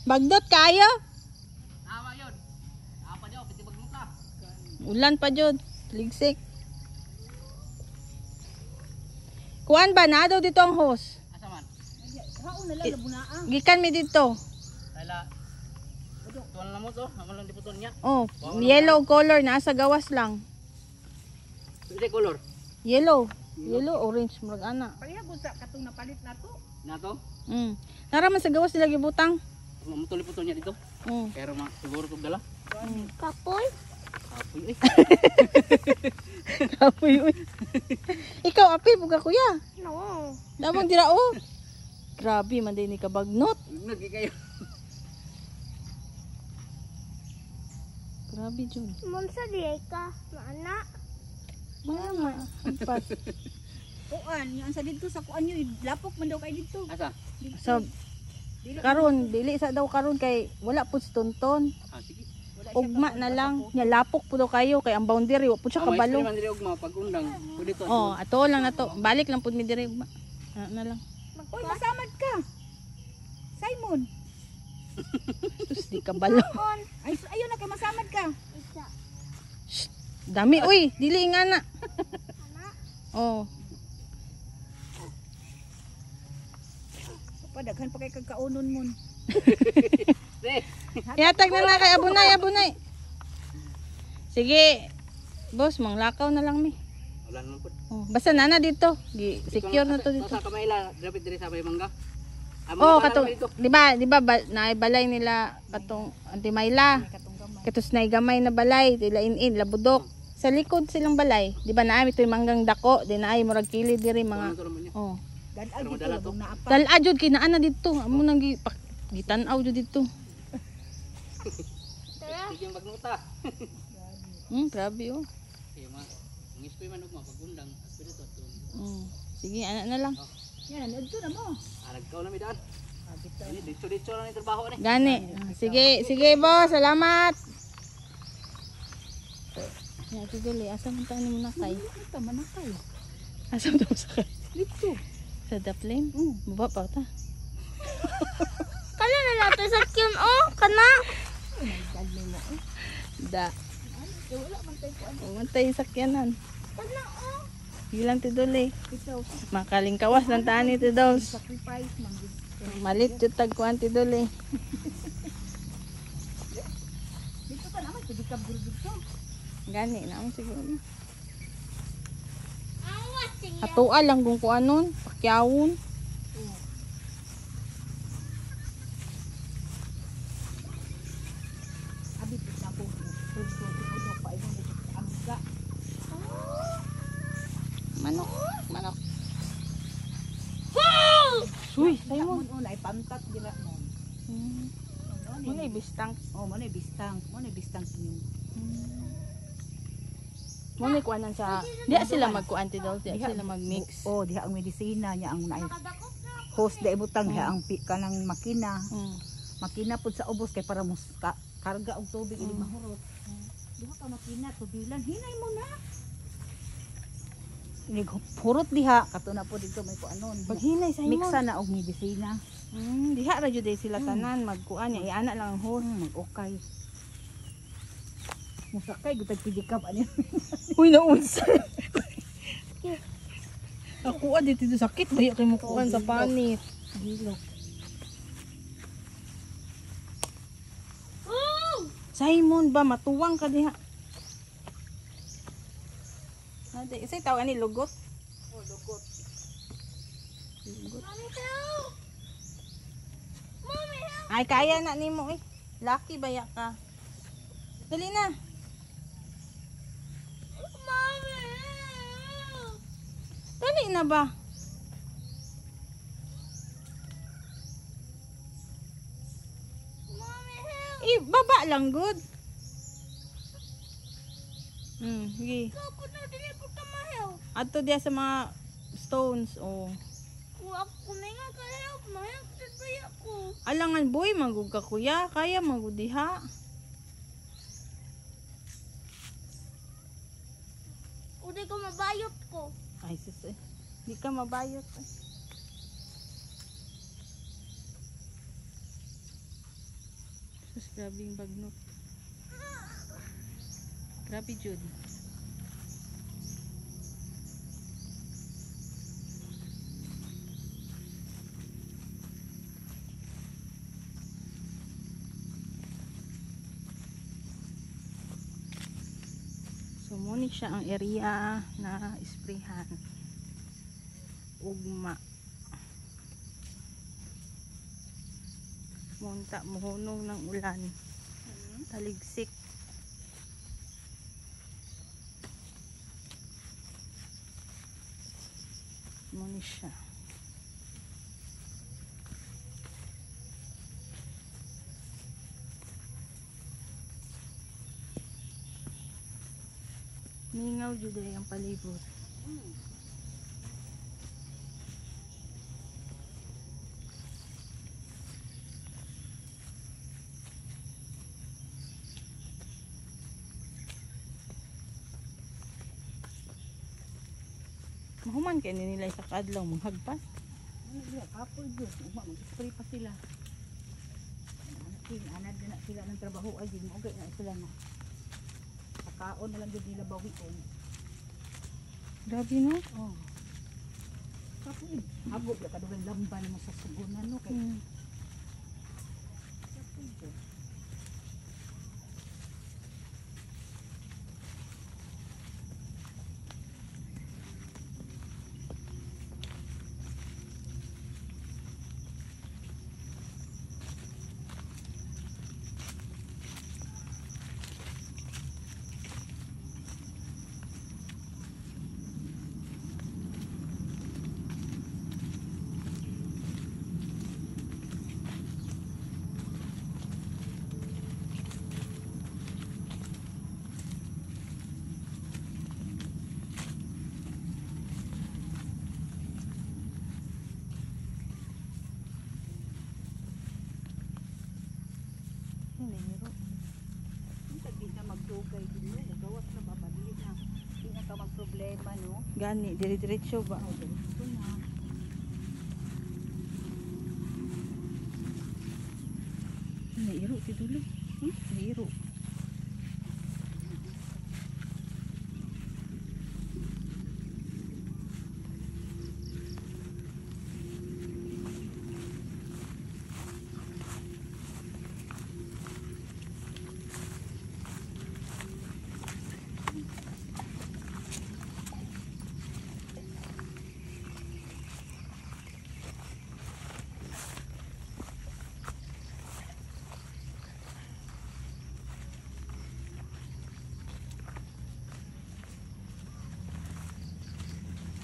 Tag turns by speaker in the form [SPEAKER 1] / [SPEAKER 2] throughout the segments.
[SPEAKER 1] Bagdot kayo?
[SPEAKER 2] Tama yun. Apa daw, piti magmuka.
[SPEAKER 1] Ulan pa jud. Ligsik. Kuan ba na daw dito ang hose?
[SPEAKER 2] Asa man?
[SPEAKER 3] Haon na lang labunaang.
[SPEAKER 1] Gikan mi dito.
[SPEAKER 2] Kala. Tuwan na mo to. Amo lang diputon niya.
[SPEAKER 1] Oh, yellow color nasa gawas lang.
[SPEAKER 2] Pwede color.
[SPEAKER 1] Yellow. Yellow, orange, murag ana.
[SPEAKER 3] Pareha po sa katong napalit na to.
[SPEAKER 2] Na to.
[SPEAKER 1] Nara man sa gawas nila gibutang.
[SPEAKER 2] Mamutuli puton niya dito. Pero siguro to dala.
[SPEAKER 1] Kapoy.
[SPEAKER 2] Apoy eh.
[SPEAKER 1] Kapoy uy. Ikaw api buga kuya.
[SPEAKER 3] No.
[SPEAKER 1] Damang dira oh. Grabe man din ni kabagnot.
[SPEAKER 2] Nagi kayo.
[SPEAKER 1] Grabe jud.
[SPEAKER 3] Monsa di ka, mana.
[SPEAKER 1] Mama, ampas.
[SPEAKER 3] Kuan, yung sa dito sa kuan yung lapok man daw kay dito.
[SPEAKER 2] Asa?
[SPEAKER 1] So karon dili sa daw karon kay wala pud tonton.
[SPEAKER 2] Sige.
[SPEAKER 1] Ugma na lang. Nya lapok pud kayo kay ang boundary wa pud siya kabalo.
[SPEAKER 2] Man diri ugma pag undang. Pwede to.
[SPEAKER 1] Oh, ato lang na to. Balik lang pud mi diri ugma. Na lang.
[SPEAKER 3] Uy, masamad ka. Simon.
[SPEAKER 1] Sus di kabalo.
[SPEAKER 3] Ay, ayun na kay masamad ka.
[SPEAKER 1] Dami uy, dili nga na. Oh.
[SPEAKER 3] Padaghan pa kay kagkaunon mon.
[SPEAKER 1] Ihatag na lang kay abunay. Sige. Boss, manglakaw na lang mi.
[SPEAKER 2] Wala naman pud.
[SPEAKER 1] Oh, basta nana dito. Secure na to dito.
[SPEAKER 2] Sa kamayla, dapat diri sa may mangga.
[SPEAKER 1] Oh, katong di ba naibalay nila katong Antimayla. Katos na gamay na balay, dila in labudok. Sa likod silang balay, di ba naami to manggang dako, di naay murag kilid diri mga. Oh.
[SPEAKER 3] Dadal dito labong naapa.
[SPEAKER 1] Dala jud kay naa na dito. Amo nang gitan-aw jud dito.
[SPEAKER 2] Sige yung bagnuta.
[SPEAKER 1] Grabe oh.
[SPEAKER 2] Sige ma. Ngispoy man ugma pag undang. Pwede to.
[SPEAKER 1] Sige, ana na lang.
[SPEAKER 3] Yan, dito na mo.
[SPEAKER 2] Aragkaw na mi daan. Ini dito lang yung trabaho ni.
[SPEAKER 1] Gani. Sige boss, salamat. Ya, tuduli, asa man tayo mo nakay?
[SPEAKER 3] Ito manakay.
[SPEAKER 1] Asa man tayo sakay?
[SPEAKER 3] Dito.
[SPEAKER 1] Sa Daplim? Baba pa ta.
[SPEAKER 3] Kala na natin sa kyan oh, kana.
[SPEAKER 1] Da.
[SPEAKER 3] Wala man tayo kuan.
[SPEAKER 1] Umantay yung sakyanan.
[SPEAKER 3] Kana oh.
[SPEAKER 1] Gilang tuduli.
[SPEAKER 3] Ito,
[SPEAKER 1] Makalingkawas ng tani tudos.
[SPEAKER 3] sacrifice man.
[SPEAKER 1] Malit yung tagkuhan tuduli.
[SPEAKER 3] Dito ka naman, pwede ka dito.
[SPEAKER 1] Gani na siguro. Atua lang kung kuanon, pakyawon.
[SPEAKER 3] Abit na po. Pwede pa ibang dito ang ga.
[SPEAKER 1] Manok. Uy, Simon.
[SPEAKER 3] Mo na ipantat gila mo.
[SPEAKER 1] Muna ibistang.
[SPEAKER 3] Oh, mo na bistang. Mo na bistang kinyo.
[SPEAKER 1] Muna kuanan sa... Diya sila magku-antidose, diya sila mag-mix.
[SPEAKER 3] Oh, diha ang medisina niya ang naay. Host da ibutang diha ang kanang makina. Makina pud sa ubos kay para mo karga og tubig ili mahurot. Diha ka makina tubilan, hinay mo na. Ini hurot diha kato na po dito may kuanon.
[SPEAKER 1] Paghinay sa imong.
[SPEAKER 3] Mixa na og medisina.
[SPEAKER 1] Diha ra jud sila tanan magkuan niya iana lang ang hose.
[SPEAKER 3] Mag-okay. Musakay gutag pidikap ani.
[SPEAKER 1] Uy naunsa. Ako dito sakit bayo kay mukuan sa panit.
[SPEAKER 3] Gilok.
[SPEAKER 1] Simon ba matuwang ka diha? Nade, isay tawag ani lugot.
[SPEAKER 3] Oh, lugot.
[SPEAKER 1] Ay kaya na nimo eh. Lucky baya ka. Dali na. Dali na ba? Baba lang good. Sige. Ato dia sa mga stones oh. Alangan boy magug ka kuya, kaya magud diha.
[SPEAKER 3] Uday ko mabayot ko.
[SPEAKER 1] Ay sus eh. Di ka mabayot. Sus, grabing bagnot. Grabe jud. So, muna siya ang area na isprehan. Ugma. Munta, muhunong ng ulan. Taligsik. Muna siya. Mingaw jud ang palibot. Mahuman kayo nila sa kadlaw mong hagpas.
[SPEAKER 3] Ano diya, kapoy Diyos. Mag-spray pa sila. Anad na sila ng trabaho. Ay, di mo okay na sila na. Kakaon na lang din nila bawion.
[SPEAKER 1] Grabe no?
[SPEAKER 3] Oh. Kapoy. Hagop na kadugang lamban mo sa sugunan. No? Kaya, kapoy Diyos. Hindi na magdugay din mo. Gawas na babalik na. Hindi na ka magproblema, no?
[SPEAKER 1] Gani, dire-diretso ba?
[SPEAKER 3] Ay, ganito na.
[SPEAKER 1] Nairo, tidulo. Nairo.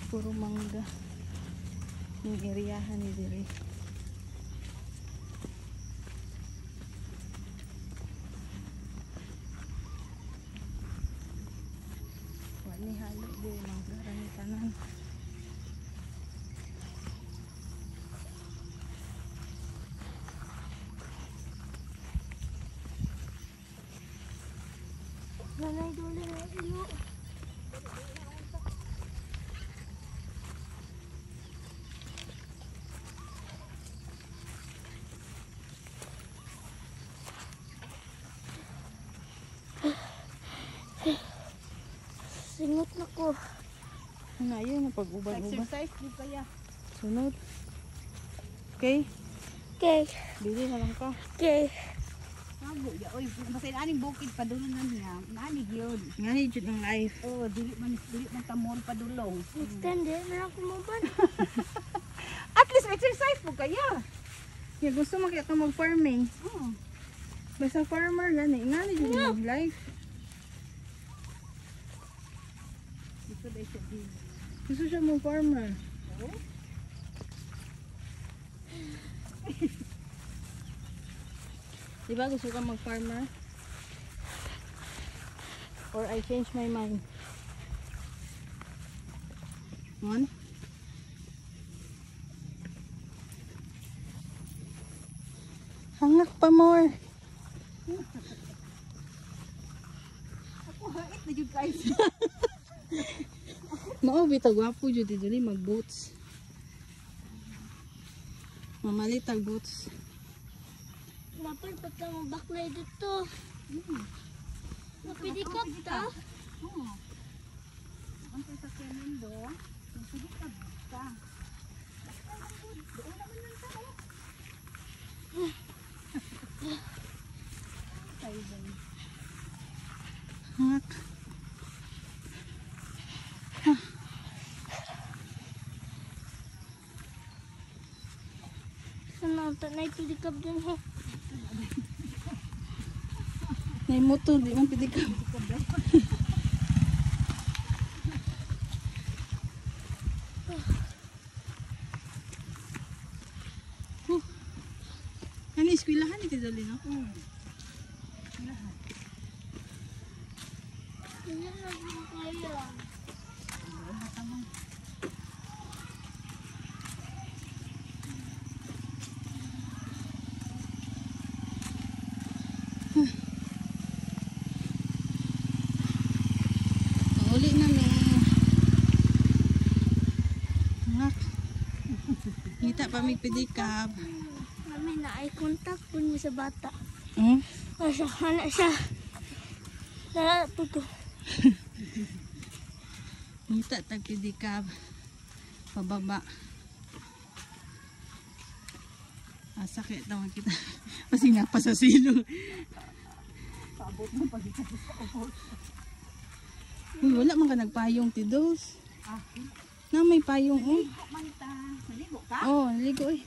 [SPEAKER 1] Puro mangga yung area ni dire. Wani halo di mangga rani tanan.
[SPEAKER 4] Nanay dole na iyo. Singot na ko.
[SPEAKER 1] Ano yun, pag-ubad-ubad.
[SPEAKER 3] Exercise di kaya.
[SPEAKER 1] Sunod. Okay?
[SPEAKER 4] Okay.
[SPEAKER 1] Bili na lang ka.
[SPEAKER 4] Okay.
[SPEAKER 3] Hago ya. Oy, masay aning bukid padulungan niya. Nanig yun.
[SPEAKER 1] Nga ni Jud ang life.
[SPEAKER 3] Oh, dili man tamon padulong.
[SPEAKER 4] Extend na ako maban.
[SPEAKER 3] At least exercise po kaya.
[SPEAKER 1] Kaya gusto mo kaya ka mag-farming.
[SPEAKER 3] Oh.
[SPEAKER 1] Basta farmer gani. Nga ni Jud ang life.
[SPEAKER 3] Dito dai siya din.
[SPEAKER 1] Gusto siya mag-farmer.
[SPEAKER 3] Oh.
[SPEAKER 1] Diba gusto ka mag-farmer? Or I change my mind? One? Hangak pa more.
[SPEAKER 3] Ako hait na jud guys.
[SPEAKER 1] Mao bitaw gwapo jud dili mag-boots. Mamalit ang boots.
[SPEAKER 4] Dapat pati ang baklay dito. Napidikap ta.
[SPEAKER 3] Oo. Ang sa kemindo, sige ka basta. Doon naman ng tao. Tayo ba?
[SPEAKER 1] Hak.
[SPEAKER 4] Sana ang tanay pidikap din ha.
[SPEAKER 1] Nay motor, di man pidikap. Ano eskwelahan ni Tidali, no?
[SPEAKER 4] Hindi na din kaya.
[SPEAKER 1] Uli na ni. Hak. Kita pa may pidikap.
[SPEAKER 4] Kami na eye contact po niya sa bata.
[SPEAKER 1] Hmm?
[SPEAKER 4] Asa, hana siya. Lala po ko.
[SPEAKER 1] Kita tag pidikap. Pababa. Sakit naman kita. Kasi napa sa silo.
[SPEAKER 3] Paabot mo pag ikabot sa ubos.
[SPEAKER 1] Uy, wala man ka nagpayong tidos.
[SPEAKER 3] Ah,
[SPEAKER 1] Na may payong eh.
[SPEAKER 3] manta. Naligo ka?
[SPEAKER 1] Oh, naligo eh.